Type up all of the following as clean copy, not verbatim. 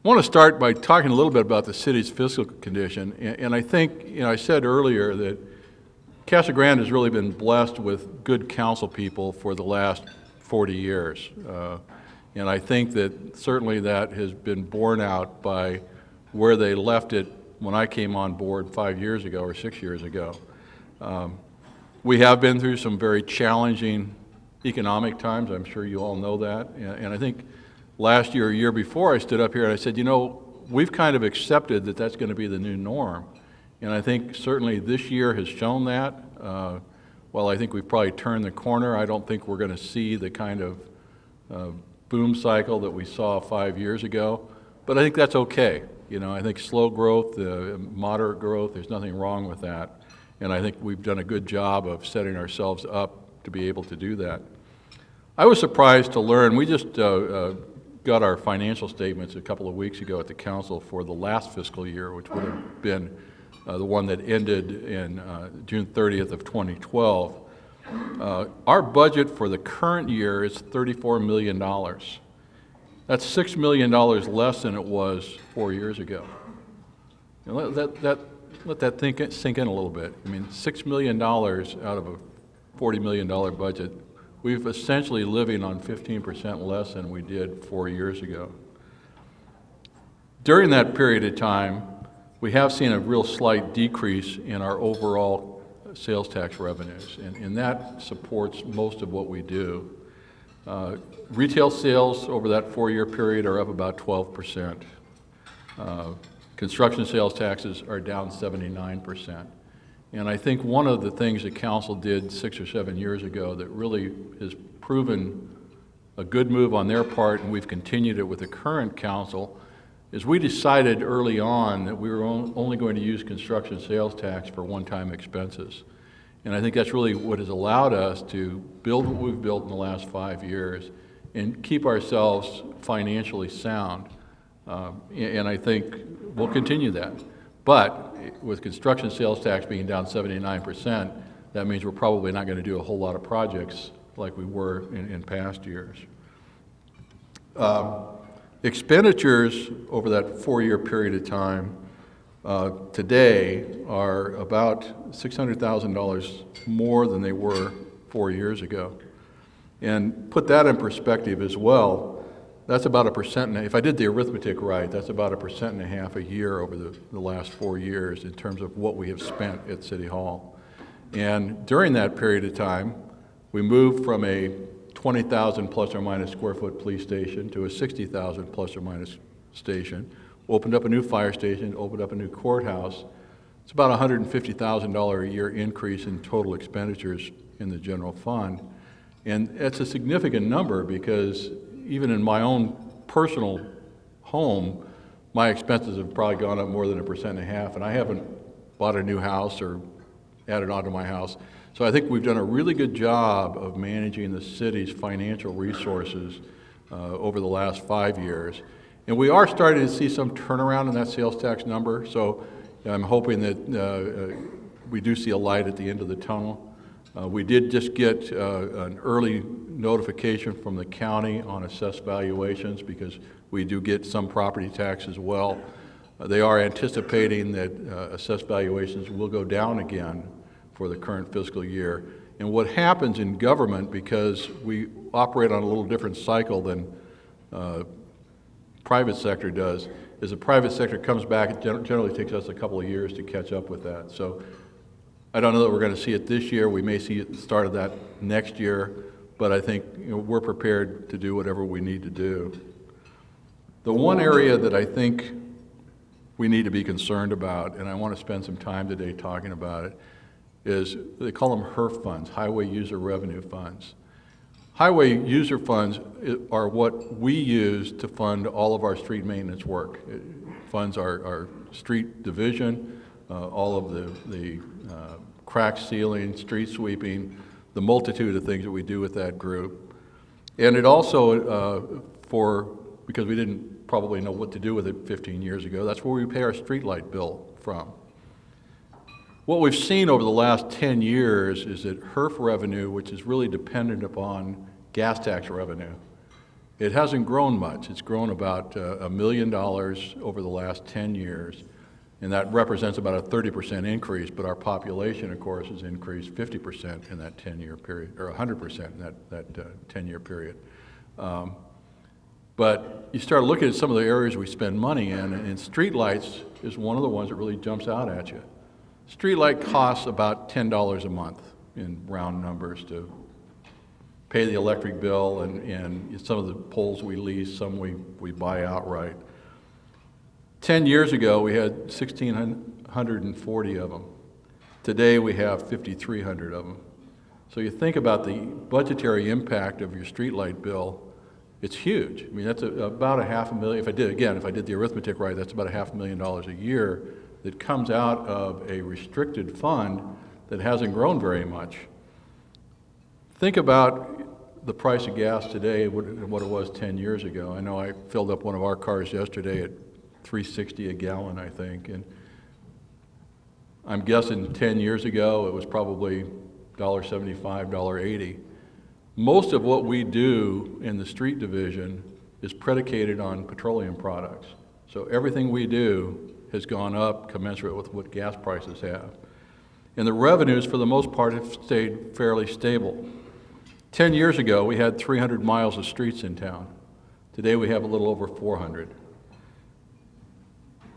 I want to start by talking a little bit about the city's fiscal condition. And I think, I said earlier that Casa Grande has really been blessed with good council people for the last 40 years. And I think that certainly that has been borne out by where they left it when I came on board 5 years ago or 6 years ago. We have been through some very challenging economic times. I'm sure you all know that. And I think last year, a year before, I stood up here and I said, we've kind of accepted that that's going to be the new norm. And I think certainly this year has shown that. While I think we've probably turned the corner, I don't think we're going to see the kind of boom cycle that we saw 5 years ago. But I think that's okay. I think slow growth, moderate growth, there's nothing wrong with that. And I think we've done a good job of setting ourselves up to be able to do that. I was surprised to learn, we just got our financial statements a couple of weeks ago at the council for the last fiscal year, which would have been the one that ended in June 30th of 2012. Our budget for the current year is $34 million. That's $6 million less than it was 4 years ago. Let that sink in a little bit. I mean, $6 million out of a $40 million budget. We've essentially living on 15% less than we did 4 years ago. During that period of time, we have seen a real slight decrease in our overall sales tax revenues, and that supports most of what we do. Retail sales over that 4-year period are up about 12%. Construction sales taxes are down 79%. And I think one of the things that council did 6 or 7 years ago that really has proven a good move on their part, and we've continued it with the current council, is we decided early on that we were only going to use construction sales tax for one-time expenses. And I think that's really what has allowed us to build what we've built in the last 5 years and keep ourselves financially sound. And I think we'll continue that. But with construction sales tax being down 79%, that means we're probably not going to do a whole lot of projects like we were in past years. Expenditures over that 4-year period of time today are about $600,000 more than they were 4 years ago. And put that in perspective as well, that's about 1%. If I did the arithmetic right, that's about 1.5% a year over the last 4 years in terms of what we have spent at City Hall. And during that period of time, we moved from a 20,000 plus or minus square foot police station to a 60,000 plus or minus station, opened up a new fire station, opened up a new courthouse. It's about $150,000 a year increase in total expenditures in the general fund. And that's a significant number because even in my own personal home, my expenses have probably gone up more than 1.5%, and I haven't bought a new house or added on to my house. So I think we've done a really good job of managing the city's financial resources over the last 5 years. And we are starting to see some turnaround in that sales tax number, so I'm hoping that we do see a light at the end of the tunnel. We did just get an early notification from the county on assessed valuations because we do get some property tax as well. They are anticipating that assessed valuations will go down again for the current fiscal year. And what happens in government, because we operate on a little different cycle than private sector does, is the private sector comes back, it generally takes us a couple of years to catch up with that. So I don't know that we're going to see it this year. We may see the start of that next year, but I think we're prepared to do whatever we need to do. The one area that I think we need to be concerned about, and I want to spend some time today talking about it, is they call them HURF funds, Highway User Revenue Funds. Highway user funds are what we use to fund all of our street maintenance work. It funds our street division, all of the crack sealing, street sweeping, the multitude of things that we do with that group. And it also, because we didn't probably know what to do with it 15 years ago, that's where we pay our streetlight bill from. What we've seen over the last 10 years is that HURF revenue, which is really dependent upon gas tax revenue, It hasn't grown much. It's grown about $1 million over the last 10 years, and that represents about a 30% increase, but our population, of course, has increased 50% in that 10-year period, or 100% in that 10-year period. But you start looking at some of the areas we spend money in, and streetlights is one of the ones that really jumps out at you. Streetlight costs about $10 a month in round numbers to pay the electric bill, and some of the poles we lease, some we buy outright. 10 years ago, we had 1,640 of them. Today, we have 5,300 of them. So you think about the budgetary impact of your streetlight bill, it's huge. I mean, that's about $500,000. If I did the arithmetic right, that's about $500,000 a year that comes out of a restricted fund that hasn't grown very much. Think about the price of gas today and what it was 10 years ago. I know I filled up one of our cars yesterday at $3.60 a gallon, I think, and I'm guessing 10 years ago it was probably $1.75, $1.80. Most of what we do in the street division is predicated on petroleum products. So everything we do has gone up commensurate with what gas prices have. And the revenues, for the most part, have stayed fairly stable. 10 years ago, we had 300 miles of streets in town. Today, we have a little over 400.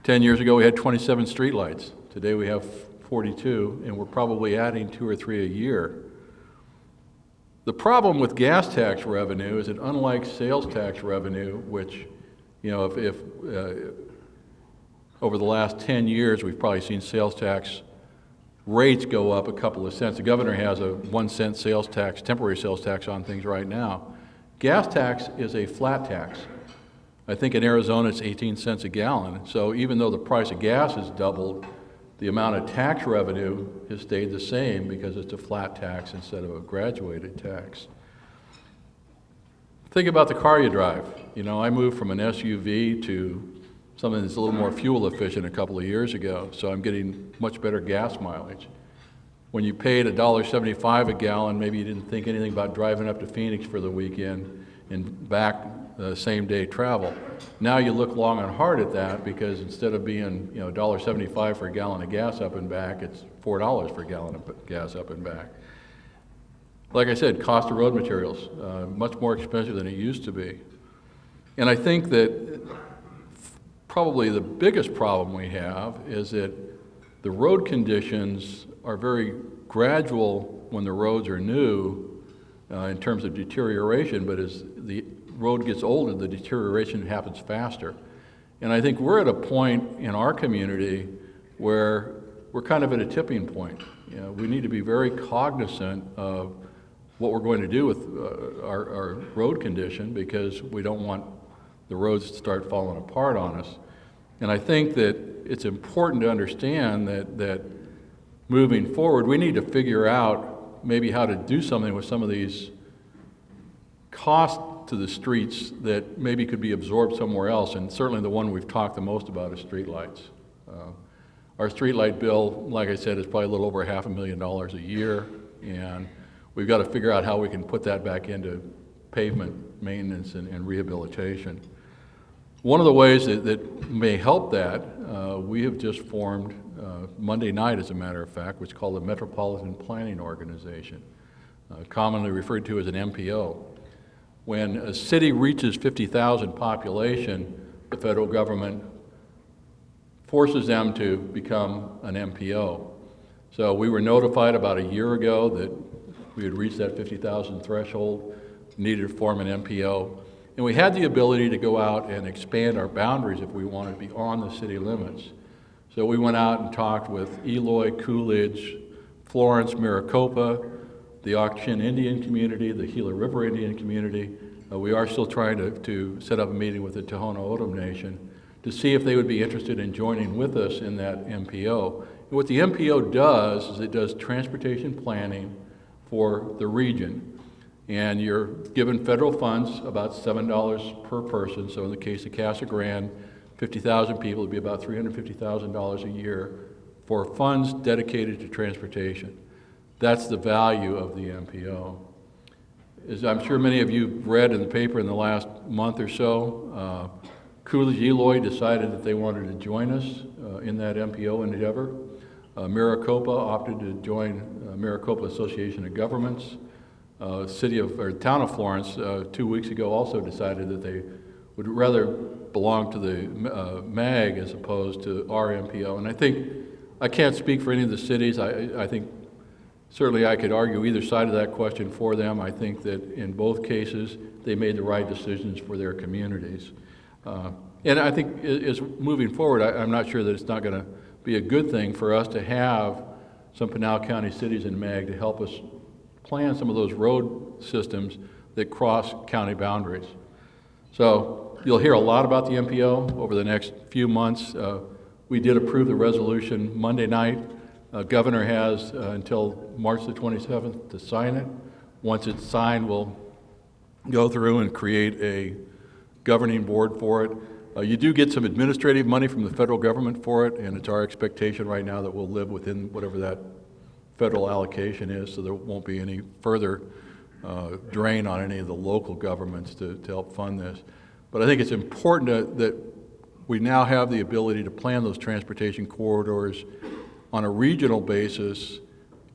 10 years ago, we had 27 streetlights. Today, we have 42, and we're probably adding 2 or 3 a year. The problem with gas tax revenue is that unlike sales tax revenue, which, you know, if over the last 10 years, we've probably seen sales tax rates go up a couple of cents. The governor has a 1 cent sales tax, temporary sales tax on things right now. Gas tax is a flat tax. I think in Arizona it's 18 cents a gallon. So even though the price of gas has doubled, the amount of tax revenue has stayed the same because it's a flat tax instead of a graduated tax. Think about the car you drive. You know, I moved from an SUV to something that's a little more fuel efficient a couple of years ago, so I'm getting much better gas mileage. When you paid $1.75 a gallon, maybe you didn't think anything about driving up to Phoenix for the weekend and back same day travel. Now you look long and hard at that because instead of being, you know, $1.75 for a gallon of gas up and back, it's $4 for a gallon of gas up and back. Like I said, cost of road materials, much more expensive than it used to be. And I think that probably the biggest problem we have is that the road conditions are very gradual when the roads are new in terms of deterioration, but as the road gets older, the deterioration happens faster. And I think we're at a point in our community where we're kind of at a tipping point. You know, we need to be very cognizant of what we're going to do with our road condition because we don't want the roads to start falling apart on us. And I think that it's important to understand that moving forward, we need to figure out maybe how to do something with some of these costs to the streets that maybe could be absorbed somewhere else, and certainly the one we've talked the most about is streetlights. Our streetlight bill, like I said, is probably a little over $500,000 a year, and we've got to figure out how we can put that back into pavement maintenance and rehabilitation. One of the ways that may help that, we have just formed Monday night, as a matter of fact, what's called the Metropolitan Planning Organization, commonly referred to as an MPO. When a city reaches 50,000 population, the federal government forces them to become an MPO. So we were notified about a year ago that we had reached that 50,000 threshold, needed to form an MPO, and we had the ability to go out and expand our boundaries if we wanted beyond the city limits. So we went out and talked with Eloy, Coolidge, Florence, Maricopa, the Auction Indian community, the Gila River Indian community. We are still trying to set up a meeting with the Tohono O'odham Nation to see if they would be interested in joining with us in that MPO. And what the MPO does is it does transportation planning for the region. And you're given federal funds, about $7 per person. So in the case of Casa Grande, 50,000 people, it'd be about $350,000 a year for funds dedicated to transportation. That's the value of the MPO. as I'm sure many of you have read in the paper in the last month or so, Coolidge Eloy decided that they wanted to join us in that MPO endeavor. Maricopa opted to join Maricopa Association of Governments. Town of Florence 2 weeks ago also decided that they would rather belong to the MAG as opposed to our MPO. And I think, I can't speak for any of the cities. I think certainly I could argue either side of that question for them. I think that in both cases, they made the right decisions for their communities. And I think as moving forward, I'm not sure that it's not going to be a good thing for us to have some Pinal County cities in MAG to help us plan some of those road systems that cross county boundaries. So you'll hear a lot about the MPO over the next few months. We did approve the resolution Monday night. Governor has until March the 27th to sign it. Once it's signed, we'll go through and create a governing board for it. You do get some administrative money from the federal government for it, and it's our expectation right now that we'll live within whatever that federal allocation is, so there won't be any further drain on any of the local governments to help fund this. But I think it's important that we now have the ability to plan those transportation corridors on a regional basis.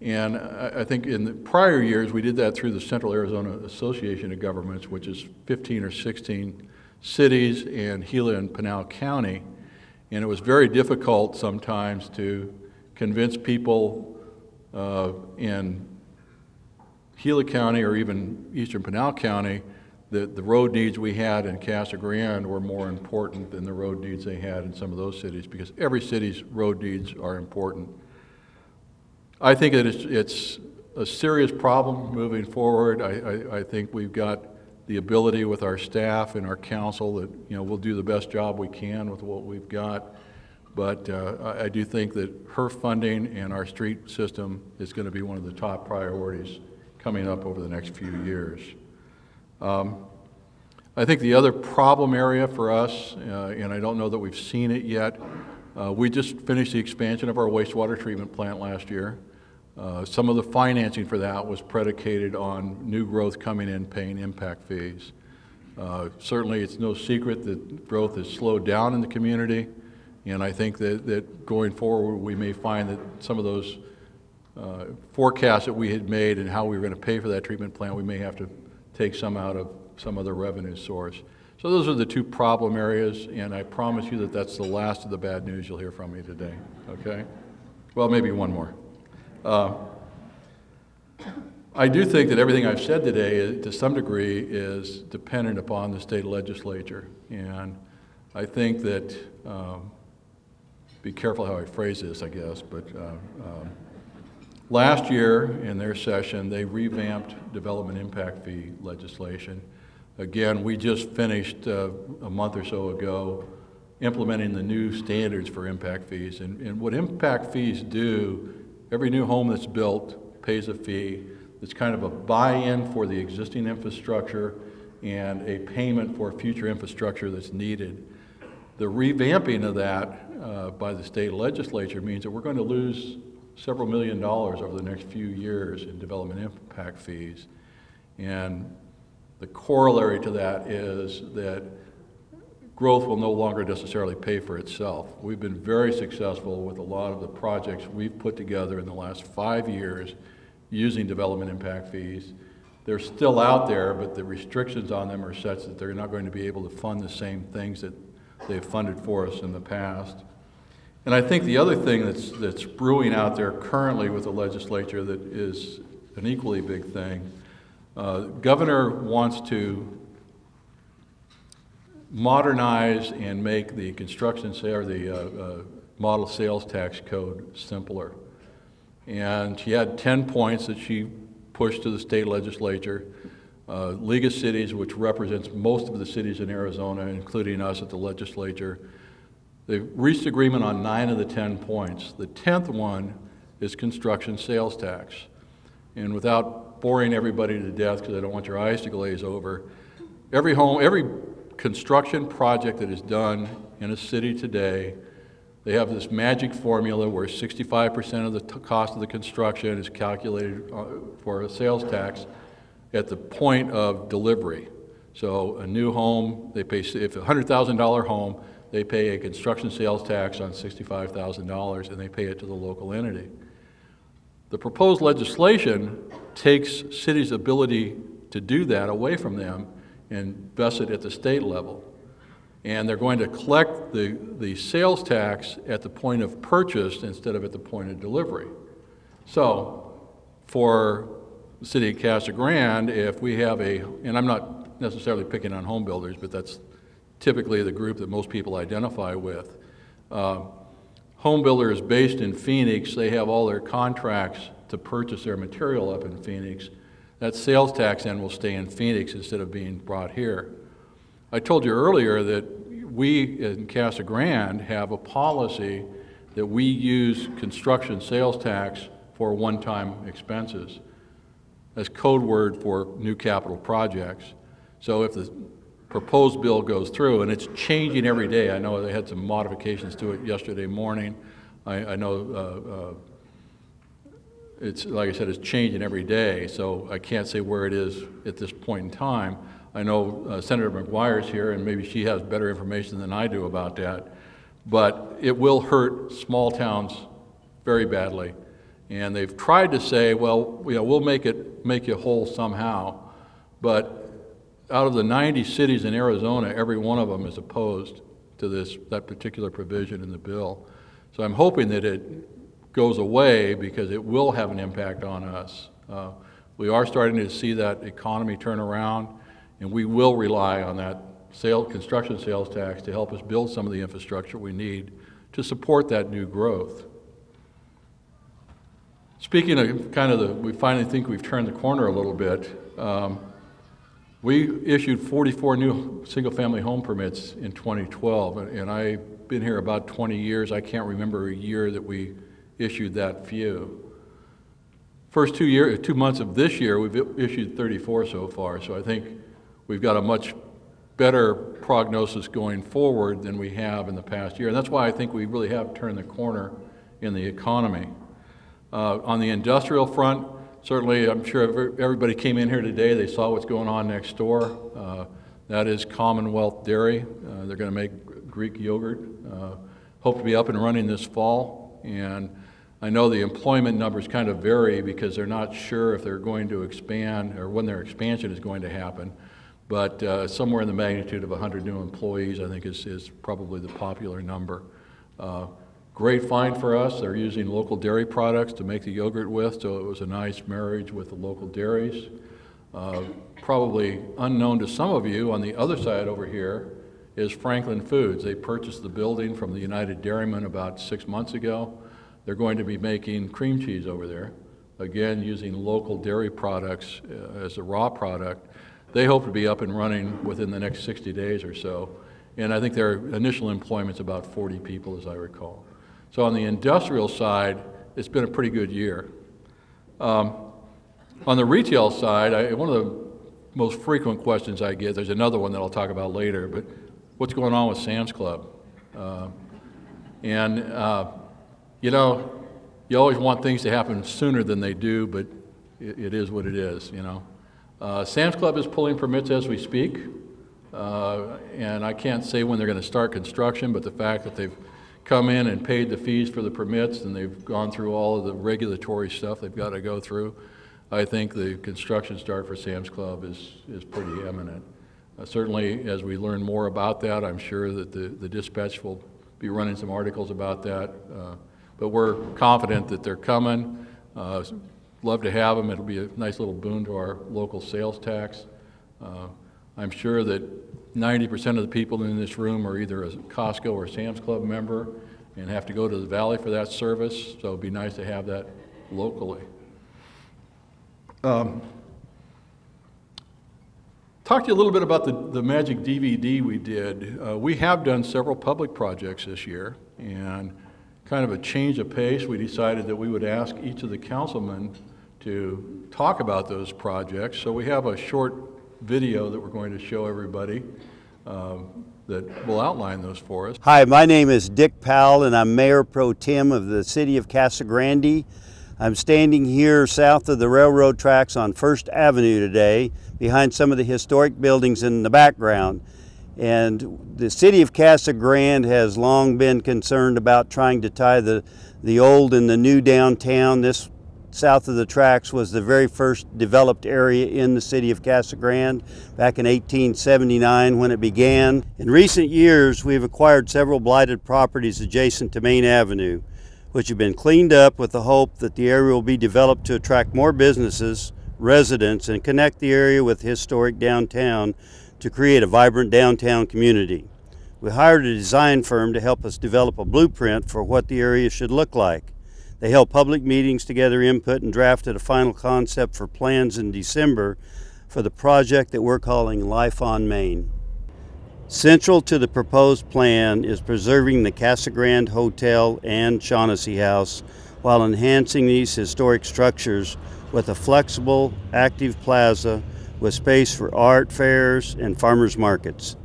And I think in the prior years, we did that through the Central Arizona Association of Governments, which is 15 or 16 cities and Gila and Pinal County. And it was very difficult sometimes to convince people in Gila County or even eastern Pinal County that the road needs we had in Casa Grande were more important than the road needs they had in some of those cities, because every city's road needs are important. I think that it's a serious problem moving forward. I think we've got the ability with our staff and our council that, you know, we'll do the best job we can with what we've got. But I do think that HERF funding and our street system is going to be one of the top priorities coming up over the next few years. I think the other problem area for us, and I don't know that we've seen it yet, we just finished the expansion of our wastewater treatment plant last year. Some of the financing for that was predicated on new growth coming in paying impact fees. Certainly it's no secret that growth has slowed down in the community, and I think that going forward we may find that some of those forecasts that we had made and how we were going to pay for that treatment plant, we may have to take some out of some other revenue source. So those are the two problem areas, and I promise you that that's the last of the bad news you'll hear from me today, okay? Well, maybe one more. I do think that everything I've said today, to some degree, is dependent upon the state legislature, and I think that, be careful how I phrase this, I guess, but last year in their session, they revamped development impact fee legislation. Again, we just finished a month or so ago implementing the new standards for impact fees. And what impact fees do, every new home that's built pays a fee. It's kind of a buy-in for the existing infrastructure and a payment for future infrastructure that's needed. The revamping of that by the state legislature means that we're going to lose several $1 million over the next few years in development impact fees. And the corollary to that is that growth will no longer necessarily pay for itself. We've been very successful with a lot of the projects we've put together in the last 5 years using development impact fees. They're still out there, but the restrictions on them are such that they're not going to be able to fund the same things that they've funded for us in the past. And I think the other thing that's brewing out there currently with the legislature that is an equally big thing, Governor wants to modernize and make the construction sale or the model sales tax code simpler. And she had 10 points that she pushed to the state legislature. League of Cities, which represents most of the cities in Arizona, including us at the legislature, they've reached agreement on 9 of the 10 points. The 10th one is construction sales tax. And without boring everybody to death, because I don't want your eyes to glaze over, every construction project that is done in a city today, they have this magic formula where 65% of the cost of the construction is calculated for a sales tax, at the point of delivery. So a new home, they pay, if a $100,000 home, they pay a construction sales tax on $65,000 and they pay it to the local entity. The proposed legislation takes cities' ability to do that away from them and vests it at the state level. And they're going to collect the sales tax at the point of purchase instead of at the point of delivery. So for the city of Casa Grande, if we have and I'm not necessarily picking on home builders, but that's typically the group that most people identify with. Home builders based in Phoenix, they have all their contracts to purchase their material up in Phoenix. That sales tax then will stay in Phoenix instead of being brought here. I told you earlier that we in Casa Grande have a policy that we use construction sales tax for one-time expenses. That's code word for new capital projects. So if the proposed bill goes through, and it's changing every day. I know they had some modifications to it yesterday morning. I know it's, like I said, it's changing every day, so I can't say where it is at this point in time. I know Senator McGuire's here, and maybe she has better information than I do about that. But it will hurt small towns very badly. And they've tried to say, well, we'll make you whole somehow. But out of the 90 cities in Arizona, every one of them is opposed to that particular provision in the bill. So I'm hoping that it goes away because it will have an impact on us. We are starting to see that economy turn around, and we will rely on that construction sales tax to help us build some of the infrastructure we need to support that new growth. Speaking of kind of we finally think we've turned the corner a little bit. We issued 44 new single-family home permits in 2012, and I've been here about 20 years. I can't remember a year that we issued that few. First 2 months of this year, we've issued 34 so far, so I think we've got a much better prognosis going forward than we have in the past year, and that's why I think we really have turned the corner in the economy. On the industrial front, certainly, I'm sure everybody came in here today, they saw what's going on next door. That is Commonwealth Dairy. They're going to make Greek yogurt. Hope to be up and running this fall. And I know the employment numbers kind of vary because they're not sure if they're going to expand or when their expansion is going to happen. But somewhere in the magnitude of 100 new employees, I think, is probably the popular number. Great find for us. They're using local dairy products to make the yogurt with, so it was a nice marriage with the local dairies. Probably unknown to some of you, on the other side over here is Franklin Foods. They purchased the building from the United Dairymen about 6 months ago. They're going to be making cream cheese over there, again using local dairy products as a raw product. They hope to be up and running within the next 60 days or so, and I think their initial employment's about 40 people, as I recall. So on the industrial side, it's been a pretty good year. On the retail side, one of the most frequent questions I get, there's another one that I'll talk about later, but what's going on with Sam's Club? You know, you always want things to happen sooner than they do, but it is what it is, you know. Sam's Club is pulling permits as we speak, and I can't say when they're going to start construction, but the fact that they've come in and paid the fees for the permits and they've gone through all of the regulatory stuff they've got to go through, I think the construction start for Sam's Club is pretty imminent. Certainly, as we learn more about that, I'm sure that the Dispatch will be running some articles about that. But we're confident that they're coming. Love to have them. It'll be a nice little boon to our local sales tax. I'm sure that 90% of the people in this room are either a Costco or Sam's Club member and have to go to the Valley for that service, so it'd be nice to have that locally. Talk to you a little bit about the magic DVD we did. We have done several public projects this year, and kind of a change of pace, we decided that we would ask each of the councilmen to talk about those projects. So we have a short video that we're going to show everybody that will outline those for us. Hi, my name is Dick Powell, and I'm Mayor Pro Tem of the City of Casa Grande. I'm standing here south of the railroad tracks on First Avenue today, behind some of the historic buildings in the background. And the city of Casa Grande has long been concerned about trying to tie the old and the new downtown. This south of the tracks was the very first developed area in the city of Casa Grande back in 1879 when it began. In recent years, we've acquired several blighted properties adjacent to Main Avenue, which have been cleaned up with the hope that the area will be developed to attract more businesses, residents, and connect the area with historic downtown to create a vibrant downtown community. We hired a design firm to help us develop a blueprint for what the area should look like. They held public meetings to gather input and drafted a final concept for plans in December for the project that we're calling Life on Main. Central to the proposed plan is preserving the Casa Grande Hotel and Shaughnessy House while enhancing these historic structures with a flexible, active plaza with space for art fairs and farmers markets.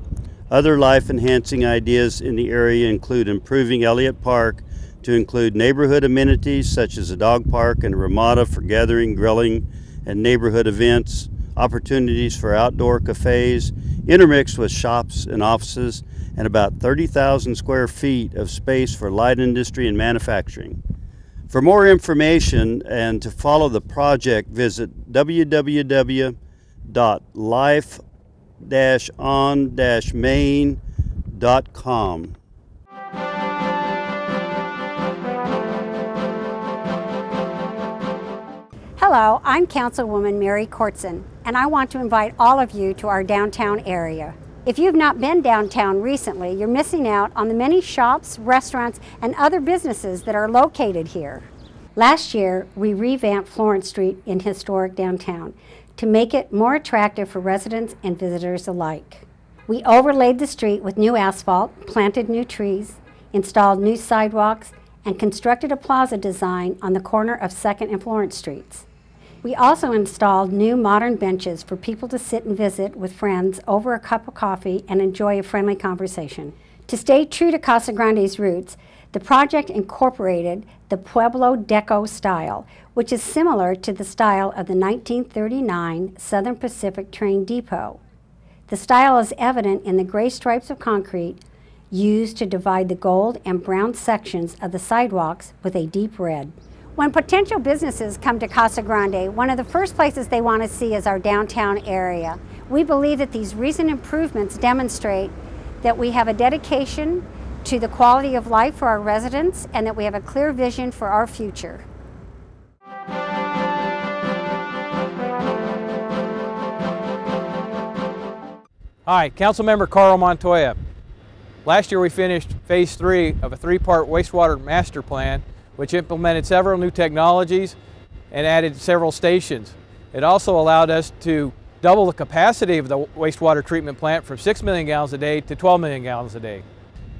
Other life-enhancing ideas in the area include improving Elliott Park to include neighborhood amenities such as a dog park and a ramada for gathering, grilling, and neighborhood events, opportunities for outdoor cafes, intermixed with shops and offices, and about 30,000 square feet of space for light industry and manufacturing. For more information and to follow the project, visit www.life-on-main.com. Hello, I'm Councilwoman Mary Kortzen, and I want to invite all of you to our downtown area. If you've not been downtown recently, you're missing out on the many shops, restaurants, and other businesses that are located here. Last year, we revamped Florence Street in historic downtown to make it more attractive for residents and visitors alike. We overlaid the street with new asphalt, planted new trees, installed new sidewalks, and constructed a plaza design on the corner of 2nd and Florence Streets. We also installed new modern benches for people to sit and visit with friends over a cup of coffee and enjoy a friendly conversation. To stay true to Casa Grande's roots, the project incorporated the Pueblo Deco style, which is similar to the style of the 1939 Southern Pacific train depot. The style is evident in the gray stripes of concrete used to divide the gold and brown sections of the sidewalks with a deep red. When potential businesses come to Casa Grande, one of the first places they want to see is our downtown area. We believe that these recent improvements demonstrate that we have a dedication to the quality of life for our residents and that we have a clear vision for our future. Hi, Councilmember Carl Montoya. Last year we finished Phase 3 of a 3-part wastewater master plan which implemented several new technologies and added several stations. It also allowed us to double the capacity of the wastewater treatment plant from 6 million gallons a day to 12 million gallons a day.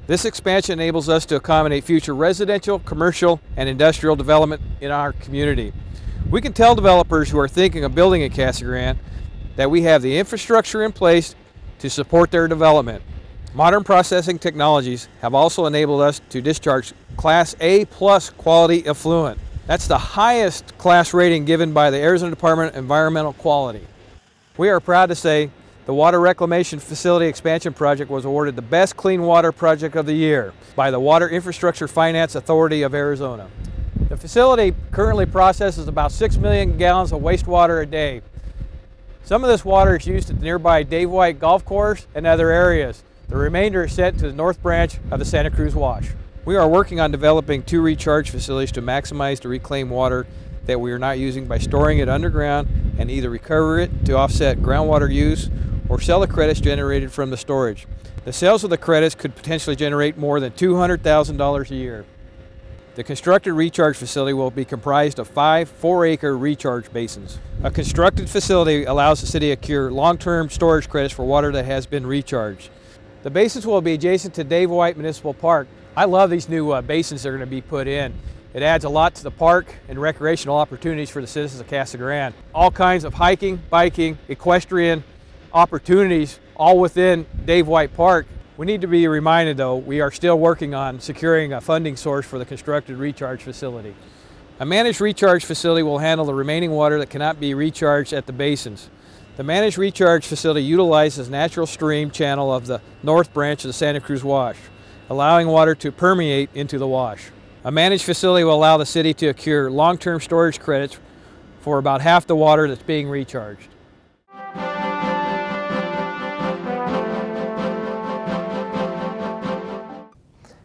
This expansion enables us to accommodate future residential, commercial, and industrial development in our community. We can tell developers who are thinking of building in Casa Grande that we have the infrastructure in place to support their development. Modern processing technologies have also enabled us to discharge Class A+ quality effluent. That's the highest class rating given by the Arizona Department of Environmental Quality. We are proud to say the Water Reclamation Facility Expansion Project was awarded the Best Clean Water Project of the Year by the Water Infrastructure Finance Authority of Arizona. The facility currently processes about 6 million gallons of wastewater a day. Some of this water is used at the nearby Dave White Golf Course and other areas. The remainder is sent to the North Branch of the Santa Cruz Wash. We are working on developing 2 recharge facilities to maximize the reclaimed water that we are not using by storing it underground and either recover it to offset groundwater use or sell the credits generated from the storage. The sales of the credits could potentially generate more than $200,000 a year. The constructed recharge facility will be comprised of 5 4-acre recharge basins. A constructed facility allows the city to accrue long-term storage credits for water that has been recharged. The basins will be adjacent to Dave White Municipal Park. I love these new basins that are going to be put in. It adds a lot to the park and recreational opportunities for the citizens of Casa Grande. All kinds of hiking, biking, equestrian opportunities all within Dave White Park. We need to be reminded though, we are still working on securing a funding source for the constructed recharge facility. A managed recharge facility will handle the remaining water that cannot be recharged at the basins. The managed recharge facility utilizes natural stream channel of the north branch of the Santa Cruz Wash, allowing water to permeate into the wash. A managed facility will allow the city to accrue long-term storage credits for about half the water that's being recharged.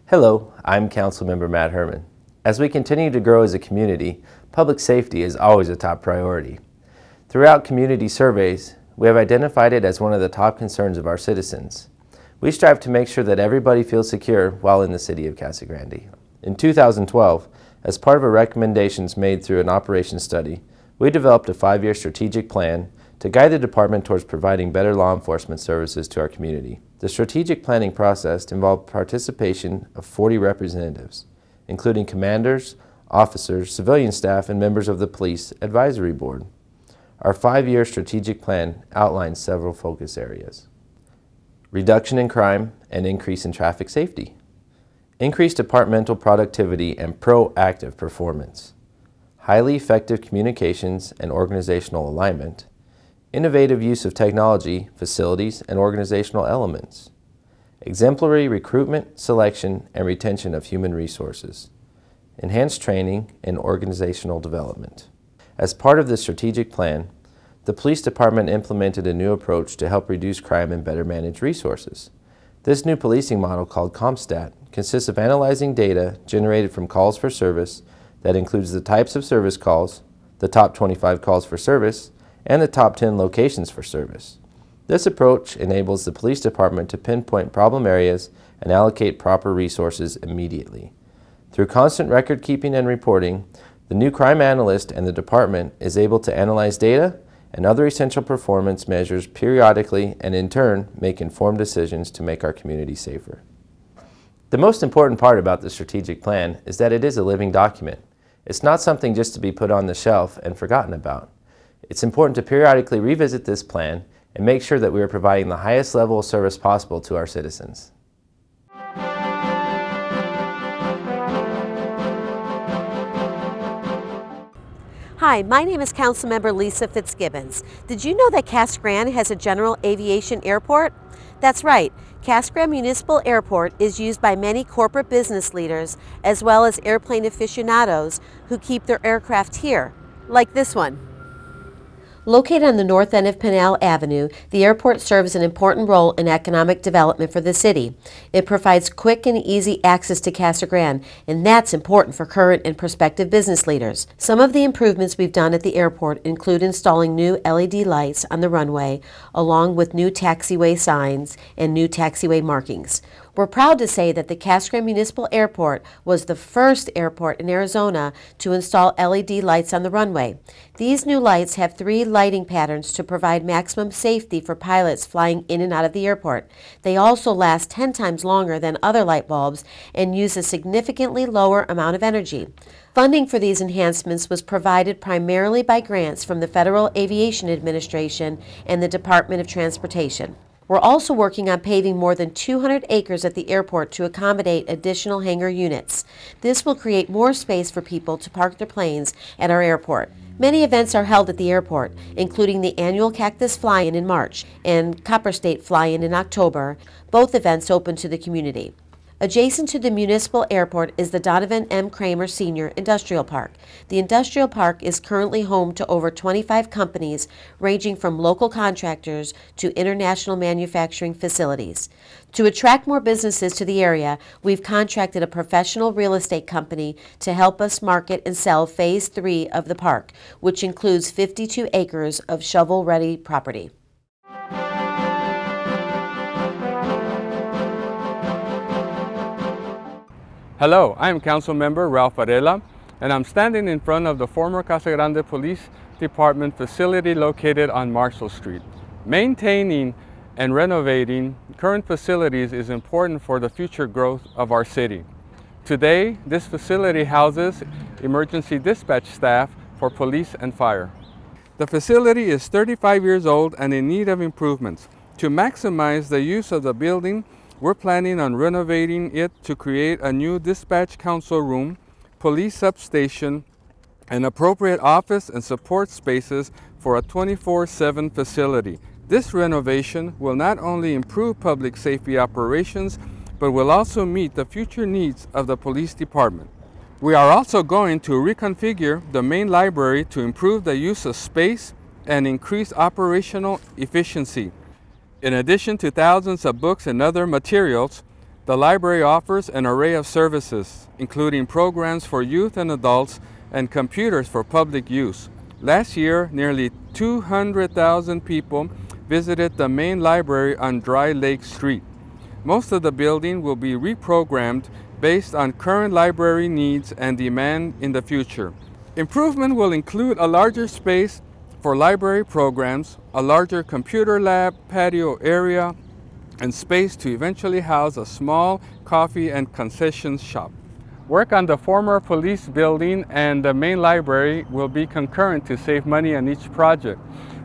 Hello, I'm Councilmember Matt Herman. As we continue to grow as a community, public safety is always a top priority. Throughout community surveys, we have identified it as one of the top concerns of our citizens. We strive to make sure that everybody feels secure while in the city of Casa Grande. In 2012, as part of our recommendations made through an operations study, we developed a 5-year strategic plan to guide the department towards providing better law enforcement services to our community. The strategic planning process involved participation of 40 representatives, including commanders, officers, civilian staff, and members of the Police Advisory Board. Our 5-year strategic plan outlines several focus areas: reduction in crime and increase in traffic safety, increased departmental productivity and proactive performance, highly effective communications and organizational alignment, innovative use of technology, facilities, and organizational elements, exemplary recruitment, selection, and retention of human resources, enhanced training and organizational development. As part of the strategic plan, the police department implemented a new approach to help reduce crime and better manage resources. This new policing model, called CompStat, consists of analyzing data generated from calls for service that includes the types of service calls, the top 25 calls for service, and the top 10 locations for service. This approach enables the police department to pinpoint problem areas and allocate proper resources immediately. Through constant record keeping and reporting, the new crime analyst and the department is able to analyze data and other essential performance measures periodically and in turn make informed decisions to make our community safer. The most important part about the strategic plan is that it is a living document. It's not something just to be put on the shelf and forgotten about. It's important to periodically revisit this plan and make sure that we are providing the highest level of service possible to our citizens. Hi, my name is Councilmember Lisa Fitzgibbons. Did you know that Casa Grande has a general aviation airport? That's right. Casa Grande Municipal Airport is used by many corporate business leaders as well as airplane aficionados who keep their aircraft here, like this one. Located on the north end of Pinal Avenue, the airport serves an important role in economic development for the city. It provides quick and easy access to Casa Grande, and that's important for current and prospective business leaders. Some of the improvements we've done at the airport include installing new LED lights on the runway, along with new taxiway signs and new taxiway markings. We're proud to say that the Casa Grande Municipal Airport was the first airport in Arizona to install LED lights on the runway. These new lights have 3 lighting patterns to provide maximum safety for pilots flying in and out of the airport. They also last 10 times longer than other light bulbs and use a significantly lower amount of energy. Funding for these enhancements was provided primarily by grants from the Federal Aviation Administration and the Department of Transportation. We're also working on paving more than 200 acres at the airport to accommodate additional hangar units. This will create more space for people to park their planes at our airport. Many events are held at the airport, including the annual Cactus Fly-In in March and Copper State Fly-In in October, both events open to the community. Adjacent to the municipal airport is the Donovan M. Kramer Sr. Industrial Park. The industrial park is currently home to over 25 companies ranging from local contractors to international manufacturing facilities. To attract more businesses to the area, we've contracted a professional real estate company to help us market and sell Phase 3 of the park, which includes 52 acres of shovel-ready property. Hello, I'm Councilmember Ralph Varela, and I'm standing in front of the former Casa Grande Police Department facility located on Marshall Street. Maintaining and renovating current facilities is important for the future growth of our city. Today, this facility houses emergency dispatch staff for police and fire. The facility is 35 years old and in need of improvements. To maximize the use of the building, we're planning on renovating it to create a new dispatch council room, police substation, and appropriate office and support spaces for a 24/7 facility. This renovation will not only improve public safety operations, but will also meet the future needs of the police department. We are also going to reconfigure the main library to improve the use of space and increase operational efficiency. In addition to thousands of books and other materials, the library offers an array of services, including programs for youth and adults and computers for public use. Last year, nearly 200,000 people visited the main library on Dry Lake Street. Most of the building will be reprogrammed based on current library needs and demand in the future. Improvement will include a larger space for library programs, a larger computer lab, patio area, and space to eventually house a small coffee and concessions shop. Work on the former police building and the main library will be concurrent to save money on each project.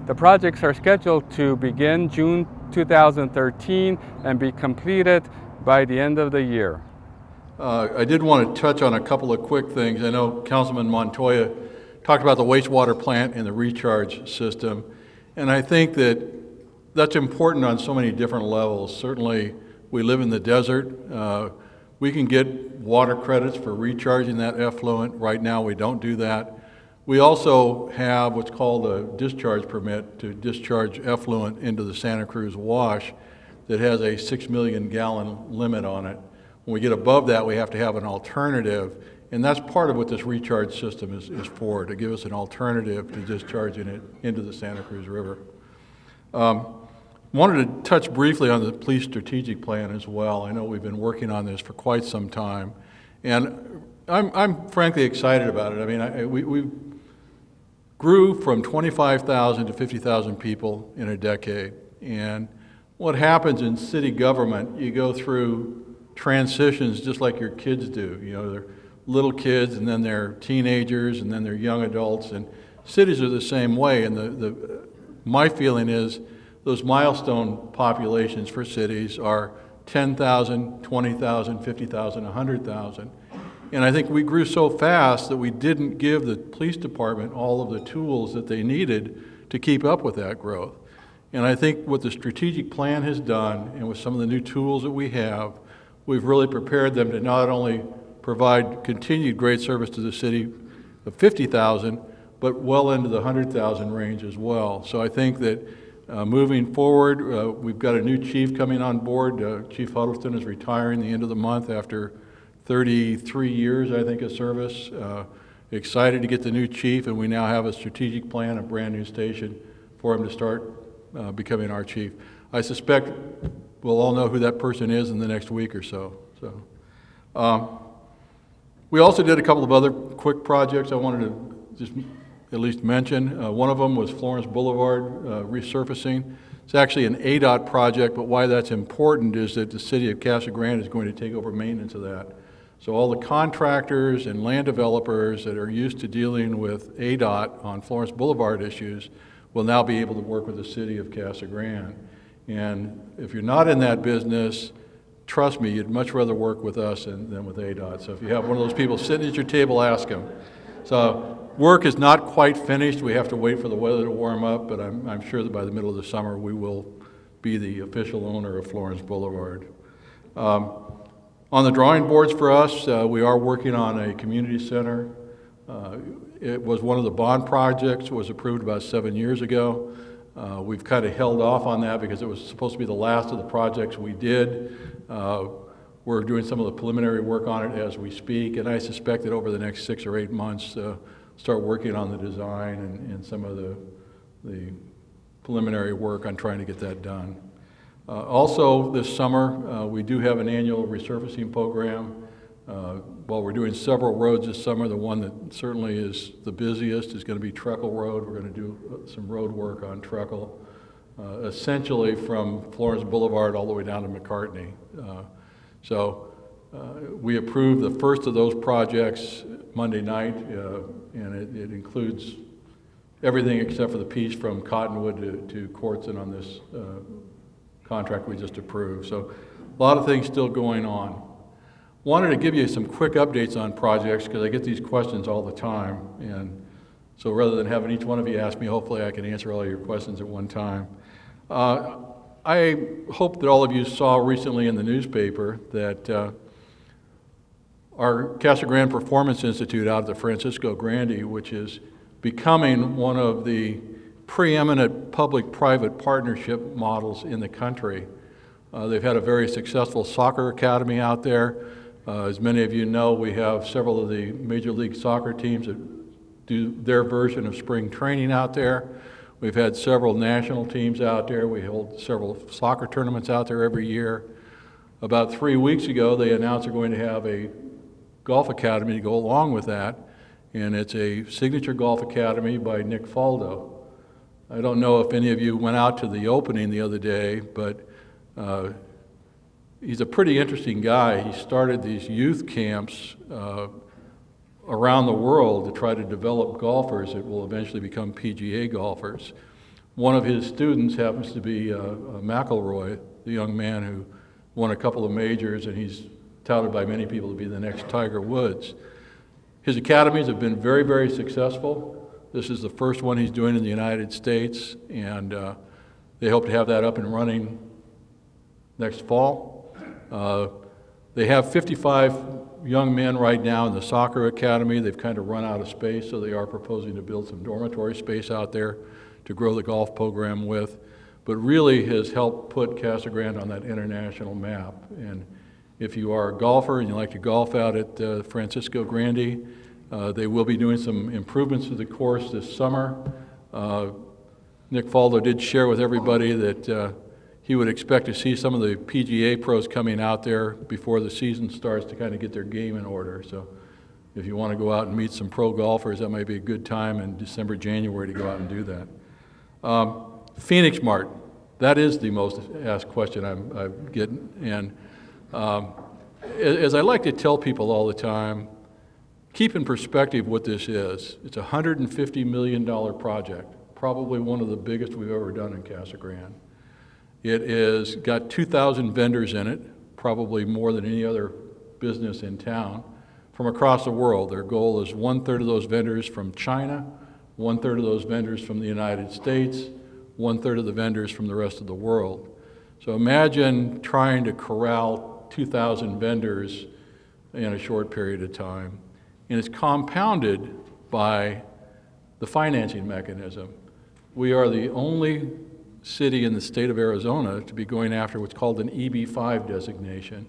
The projects are scheduled to begin June 2013 and be completed by the end of the year. I did want to touch on a couple of quick things. I know Councilman Montoya talked about the wastewater plant and the recharge system, and I think that that's important on so many different levels. Certainly, we live in the desert. We can get water credits for recharging that effluent. Right now, we don't do that. We also have what's called a discharge permit to discharge effluent into the Santa Cruz Wash that has a 6 million gallon limit on it. When we get above that, we have to have an alternative, and that's part of what this recharge system is for, to give us an alternative to discharging it into the Santa Cruz River. Wanted to touch briefly on the police strategic plan as well. I know we've been working on this for quite some time, and I'm frankly excited about it. I mean, we grew from 25,000 to 50,000 people in a decade, and what happens in city government, you go through transitions just like your kids do. You know, they're little kids, and then they're teenagers, and then they're young adults, and cities are the same way. And my feeling is those milestone populations for cities are 10,000, 20,000, 50,000, 100,000. And I think we grew so fast that we didn't give the police department all of the tools that they needed to keep up with that growth. And I think what the strategic plan has done, and with some of the new tools that we have, we've really prepared them to not only provide continued great service to the city of 50,000, but well into the 100,000 range as well. So I think that moving forward, we've got a new chief coming on board. Chief Huddleston is retiring the end of the month after 33 years, I think, of service. Excited to get the new chief, and we now have a strategic plan, a brand new station for him to start becoming our chief. I suspect we'll all know who that person is in the next week or so. We also did a couple of other quick projects I wanted to just at least mention. One of them was Florence Boulevard resurfacing. It's actually an ADOT project, but why that's important is that the city of Casa Grande is going to take over maintenance of that. So all the contractors and land developers that are used to dealing with ADOT on Florence Boulevard issues will now be able to work with the city of Casa Grande. And if you're not in that business, trust me, you'd much rather work with us than with ADOT. So if you have one of those people sitting at your table, ask them. So work is not quite finished. We have to wait for the weather to warm up, but I'm sure that by the middle of the summer we will be the official owner of Florence Boulevard. On the drawing boards for us, we are working on a community center. It was one of the bond projects. It was approved about 7 years ago. We've kind of held off on that because it was supposed to be the last of the projects we did. We're doing some of the preliminary work on it as we speak, and I suspect that over the next 6 or 8 months, start working on the design and some of the preliminary work on trying to get that done. Also this summer, we do have an annual resurfacing program. While we're doing several roads this summer, the one that certainly is the busiest is going to be Treacle Road. We're going to do some road work on Treacle, essentially from Florence Boulevard all the way down to McCartney. We approved the first of those projects Monday night, and it includes everything except for the piece from Cottonwood to Courtson on this contract we just approved. So a lot of things still going on. Wanted to give you some quick updates on projects because I get these questions all the time. And so rather than having each one of you ask me, hopefully I can answer all your questions at one time. I hope that all of you saw recently in the newspaper that our Casa Grande Performance Institute out at the Francisco Grande, which is becoming one of the preeminent public-private partnership models in the country. They've had a very successful soccer academy out there. As many of you know, we have several of the Major League Soccer teams that do their version of spring training out there. We've had several national teams out there. We hold several soccer tournaments out there every year. About 3 weeks ago, they announced they're going to have a golf academy to go along with that, and it's a signature golf academy by Nick Faldo. I don't know if any of you went out to the opening the other day, but he's a pretty interesting guy. He started these youth camps around the world to try to develop golfers that will eventually become PGA golfers. One of his students happens to be McIlroy, the young man who won a couple of majors, and he's touted by many people to be the next Tiger Woods. His academies have been very, very successful. This is the first one he's doing in the United States, and they hope to have that up and running next fall. They have 55 young men right now in the soccer academy. They've kind of run out of space, so they are proposing to build some dormitory space out there to grow the golf program with, but really has helped put Casa Grande on that international map. And if you are a golfer and you like to golf out at Francisco Grande, they will be doing some improvements to the course this summer. Nick Faldo did share with everybody that he would expect to see some of the PGA pros coming out there before the season starts to kind of get their game in order. So if you want to go out and meet some pro golfers, that might be a good time in December, January to go out and do that. Phoenix Mart, that is the most asked question I'm getting. And as I like to tell people all the time, keep in perspective what this is. It's a $150 million project, probably one of the biggest we've ever done in Casa Grande. It is got 2,000 vendors in it, probably more than any other business in town, from across the world. Their goal is 1/3 of those vendors from China, 1/3 of those vendors from the United States, 1/3 of the vendors from the rest of the world. So imagine trying to corral 2,000 vendors in a short period of time. And it's compounded by the financing mechanism. We are the only city in the state of Arizona to be going after what's called an EB-5 designation.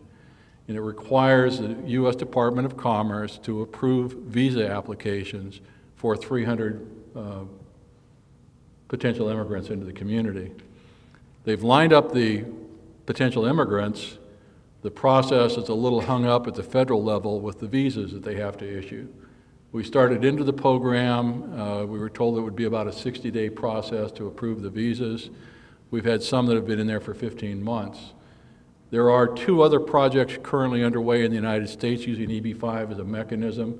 And it requires the U.S. Department of Commerce to approve visa applications for 300 potential immigrants into the community. They've lined up the potential immigrants. The process is a little hung up at the federal level with the visas that they have to issue. We started into the program. We were told it would be about a 60-day process to approve the visas. We've had some that have been in there for 15 months. There are 2 other projects currently underway in the United States using EB-5 as a mechanism.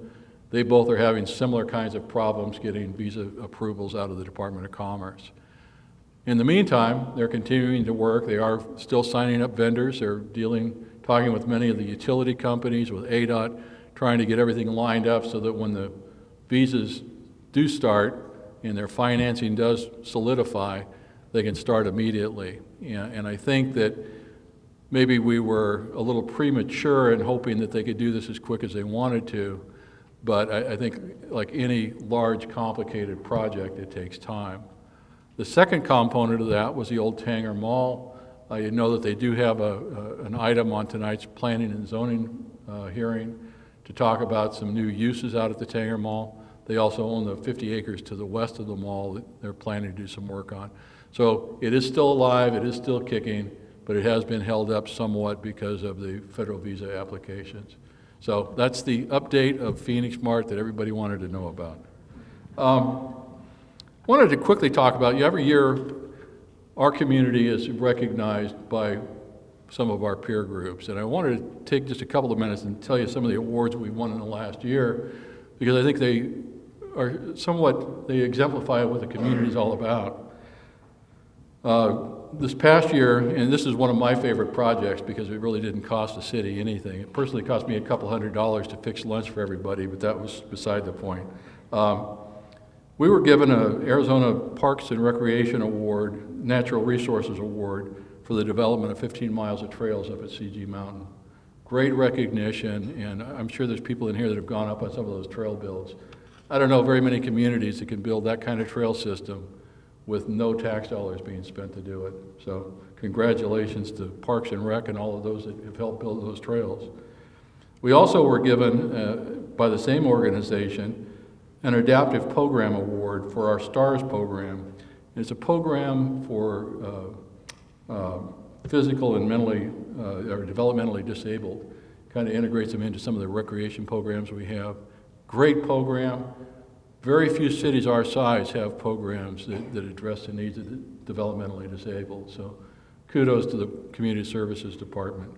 They both are having similar kinds of problems getting visa approvals out of the Department of Commerce. In the meantime, they're continuing to work. They are still signing up vendors. They're talking with many of the utility companies, with ADOT, trying to get everything lined up so that when the visas do start and their financing does solidify, they can start immediately. And I think that maybe we were a little premature in hoping that they could do this as quick as they wanted to, but I think like any large, complicated project, it takes time. The second component of that was the old Tanger Mall. You know that they do have an item on tonight's planning and zoning hearing to talk about some new uses out at the Tanger Mall. They also own the 50 acres to the west of the mall that they're planning to do some work on. So it is still alive, it is still kicking, but it has been held up somewhat because of the federal visa applications. So that's the update of Phoenix Mart that everybody wanted to know about. Wanted to quickly talk about, every year our community is recognized by some of our peer groups, and I wanted to take just a couple of minutes and tell you some of the awards we won in the last year, because I think they exemplify what the community is all about. This past year, and this is one of my favorite projects because it really didn't cost the city anything. It personally cost me a couple $100 to fix lunch for everybody, but that was beside the point. We were given an Arizona Parks and Recreation Award, Natural Resources Award, for the development of 15 miles of trails up at CG Mountain. Great recognition, and I'm sure there's people in here that have gone up on some of those trail builds. I don't know very many communities that can build that kind of trail system with no tax dollars being spent to do it. So congratulations to Parks and Rec and all of those that have helped build those trails. We also were given, by the same organization, an Adaptive Program Award for our STARS program. It's a program for physical and mentally or developmentally disabled. Kind of integrates them into some of the recreation programs we have. Great program. Very few cities our size have programs that address the needs of the developmentally disabled. So kudos to the Community Services Department.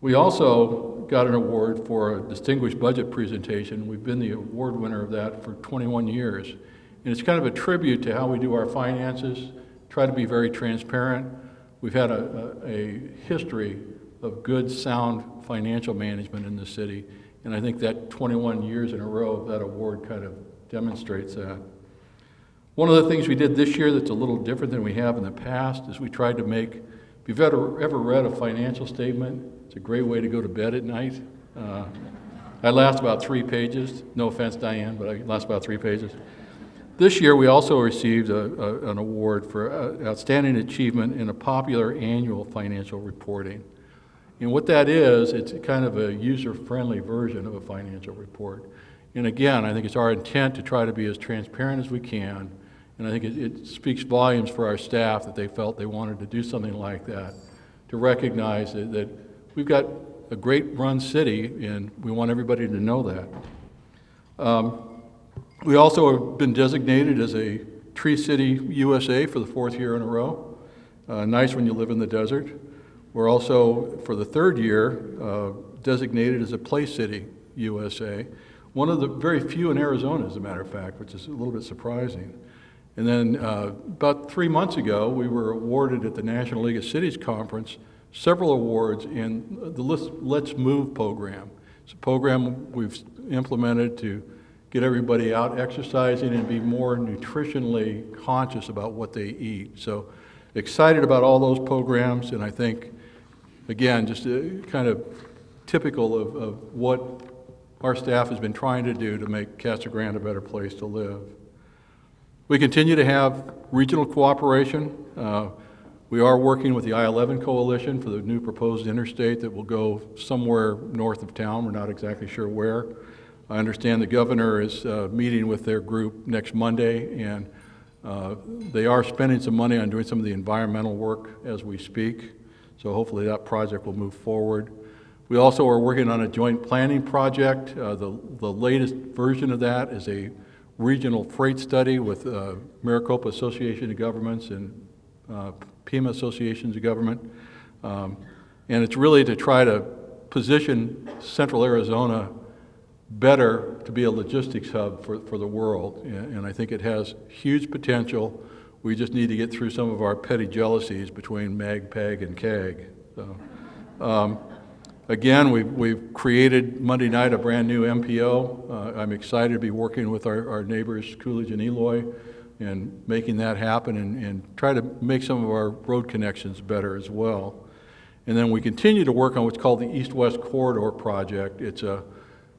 We also got an award for a distinguished budget presentation. We've been the award winner of that for 21 years. And it's kind of a tribute to how we do our finances, try to be very transparent. We've had a history of good, sound financial management in the city. And I think that 21 years in a row of that award kind of demonstrates that. One of the things we did this year that's a little different than we have in the past is we tried to make, if you've ever read a financial statement, it's a great way to go to bed at night. I last about 3 pages. No offense, Diane, but I last about 3 pages. This year we also received an award for outstanding achievement in a popular annual financial reporting. And what that is, it's kind of a user-friendly version of a financial report. And again, I think it's our intent to try to be as transparent as we can. And I think it speaks volumes for our staff that they felt they wanted to do something like that, to recognize that we've got a great run city and we want everybody to know that. We also have been designated as a Tree City USA for the 4th year in a row. Nice when you live in the desert. We're also, for the 3rd year, designated as a Play City USA. One of the very few in Arizona, as a matter of fact, which is a little bit surprising. And then about 3 months ago, we were awarded at the National League of Cities Conference several awards in the Let's Move program. It's a program we've implemented to get everybody out exercising and be more nutritionally conscious about what they eat. So excited about all those programs, and I think, again, just kind of typical of what our staff has been trying to do to make Casa Grande a better place to live. We continue to have regional cooperation. We are working with the I-11 Coalition for the new proposed interstate that will go somewhere north of town. We're not exactly sure where. I understand the governor is meeting with their group next Monday, and they are spending some money on doing some of the environmental work as we speak. So hopefully that project will move forward. We also are working on a joint planning project. The latest version of that is a regional freight study with Maricopa Association of Governments and Pima Associations of Government. And it's really to try to position Central Arizona better to be a logistics hub for the world. And I think it has huge potential. We just need to get through some of our petty jealousies between MAG, PAG, and CAG. So, again, we've created Monday night a brand new MPO. I'm excited to be working with our neighbors Coolidge and Eloy and making that happen and try to make some of our road connections better as well. And then we continue to work on what's called the East-West Corridor Project.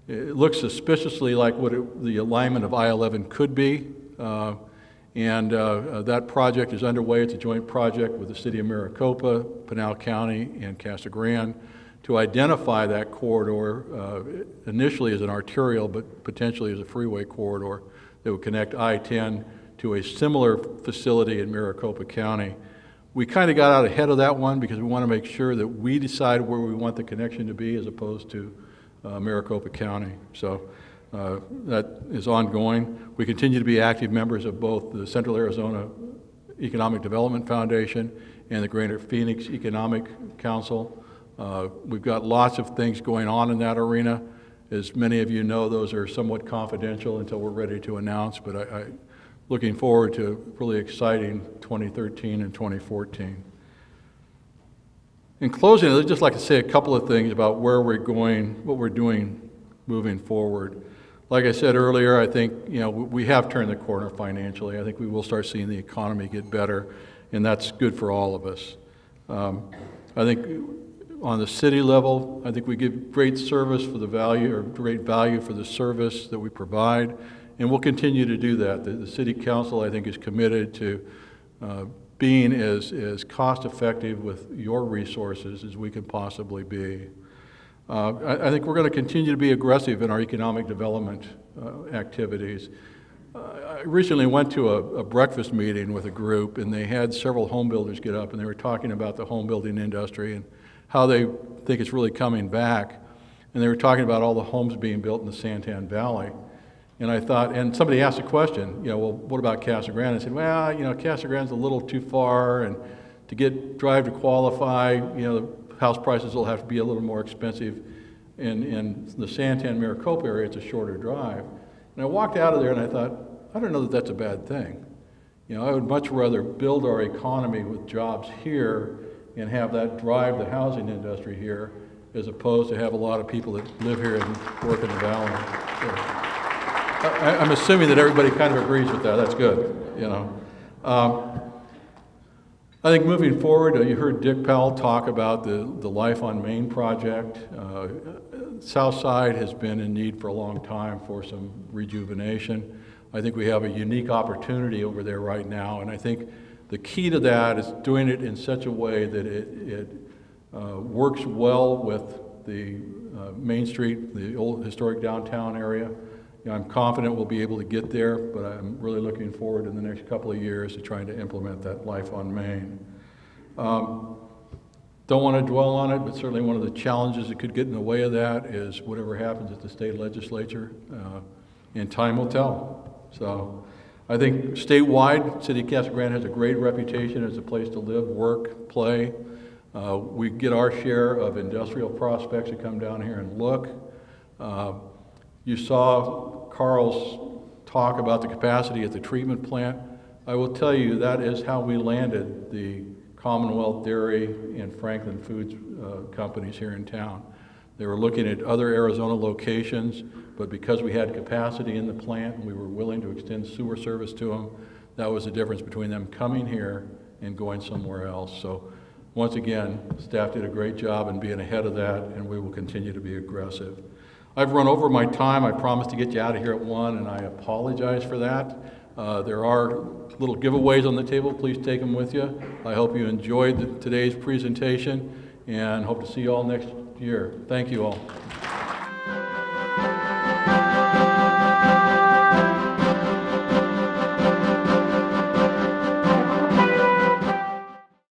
It looks suspiciously like what the alignment of I-11 could be. That project is underway. It's a joint project with the City of Maricopa, Pinal County, and Casa Grande to identify that corridor initially as an arterial, but potentially as a freeway corridor that would connect I-10 to a similar facility in Maricopa County. We kind of got out ahead of that one because we want to make sure that we decide where we want the connection to be as opposed to Maricopa County. So that is ongoing. We continue to be active members of both the Central Arizona Economic Development Foundation and the Greater Phoenix Economic Council. We've got lots of things going on in that arena. As many of you know, those are somewhat confidential until we're ready to announce, but looking forward to a really exciting 2013 and 2014. In closing, I'd just like to say a couple of things about where we're going, what we're doing moving forward. Like I said earlier, I think we have turned the corner financially. I think we will start seeing the economy get better, and that's good for all of us. I think on the city level, I think we give great service for the value, or great value for the service that we provide, and we'll continue to do that. The City Council, I think, is committed to being as cost-effective with your resources as we can possibly be. I think we're going to continue to be aggressive in our economic development activities. I recently went to a breakfast meeting with a group, and they had several home builders get up, and they were talking about the home building industry and how they think it's really coming back. And they were talking about all the homes being built in the Santan Valley. And I thought, and somebody asked a question, well, what about Casa Grande? I said, well, Casa Grande's a little too far, and to drive to qualify, the house prices will have to be a little more expensive. In the Santan-Maricopa area, it's a shorter drive. And I walked out of there and I thought, I don't know that that's a bad thing. I would much rather build our economy with jobs here and have that drive the housing industry here, as opposed to have a lot of people that live here and work in the valley. So, I'm assuming that everybody kind of agrees with that. That's good, I think moving forward, you heard Dick Powell talk about the Life on Main project. South Side has been in need for a long time for some rejuvenation. I think we have a unique opportunity over there right now, and I think the key to that is doing it in such a way that it works well with the Main Street, the old historic downtown area. I'm confident we'll be able to get there, but I'm really looking forward in the next couple of years to trying to implement that Life on Main. Don't want to dwell on it, but certainly one of the challenges that could get in the way of that is whatever happens at the state legislature, and time will tell. So I think statewide, City of Casa Grande has a great reputation as a place to live, work, play. We get our share of industrial prospects that come down here and look. You saw Carl's talk about the capacity at the treatment plant. I will tell you that is how we landed the Commonwealth Dairy and Franklin Foods companies here in town. They were looking at other Arizona locations, but because we had capacity in the plant and we were willing to extend sewer service to them, that was the difference between them coming here and going somewhere else. So once again, staff did a great job in being ahead of that, and we will continue to be aggressive. I've run over my time. I promised to get you out of here at 1, and I apologize for that. There are little giveaways on the table. Please take them with you. I hope you enjoyed today's presentation, and hope to see you all next year. Thank you all.